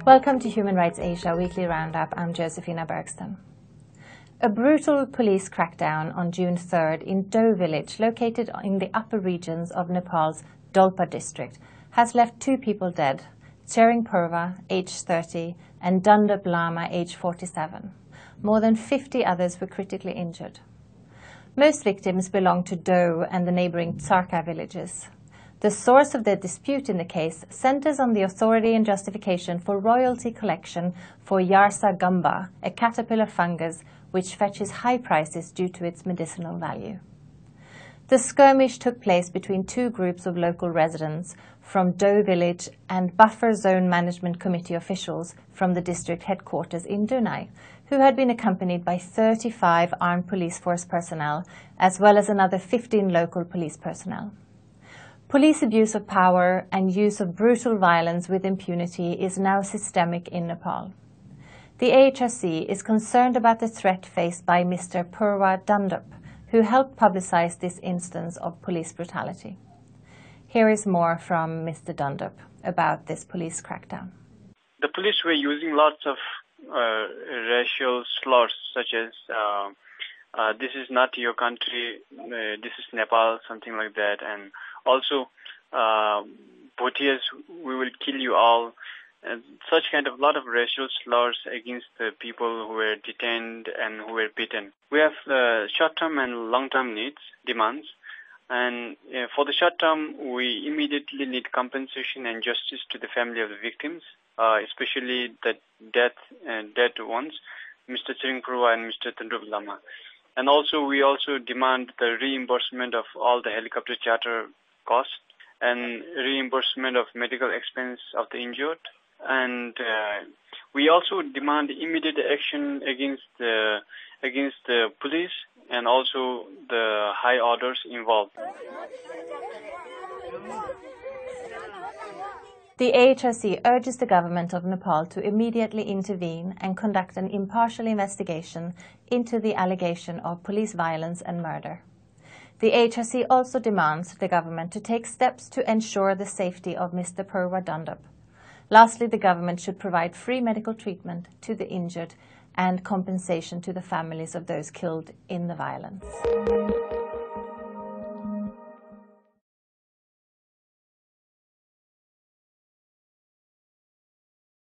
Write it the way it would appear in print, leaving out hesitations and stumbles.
Welcome to Human Rights Asia Weekly Roundup. I'm Josephina Bergston. A brutal police crackdown on June 3rd in Do village, located in the upper regions of Nepal's Dolpa district, has left 2 people dead, Tsering Purwa, age 30, and Dundup Lama, age 47. More than 50 others were critically injured. Most victims belong to Do and the neighboring Tsarka villages. The source of the dispute in the case centers on the authority and justification for royalty collection for Yarsa gumba, a caterpillar fungus which fetches high prices due to its medicinal value. The skirmish took place between 2 groups of local residents from Do village and Buffer Zone Management Committee officials from the district headquarters in Dunai, who had been accompanied by 35 armed police force personnel, as well as another 15 local police personnel. Police abuse of power and use of brutal violence with impunity is now systemic in Nepal. The AHRC is concerned about the threat faced by Mr. Purwa Dundup, who helped publicize this instance of police brutality. Here is more from Mr. Dundup about this police crackdown. The police were using lots of racial slurs such as this is not your country, this is Nepal, something like that, and also Bhotias, we will kill you all, and such kind of lot of racial slurs against the people who were detained and who were beaten. We have short-term and long-term demands, and for the short-term, we immediately need compensation and justice to the family of the victims, especially the dead ones, Mr. Tsering Purwa and Mr. Dundup Lama. And also, we also demand the reimbursement of all the helicopter charter costs and reimbursement of medical expense of the injured. And we also demand immediate action against the police and also the high orders involved. The AHRC urges the government of Nepal to immediately intervene and conduct an impartial investigation into the allegation of police violence and murder. The AHRC also demands the government to take steps to ensure the safety of Mr. Purwa Dundup. Lastly, the government should provide free medical treatment to the injured and compensation to the families of those killed in the violence.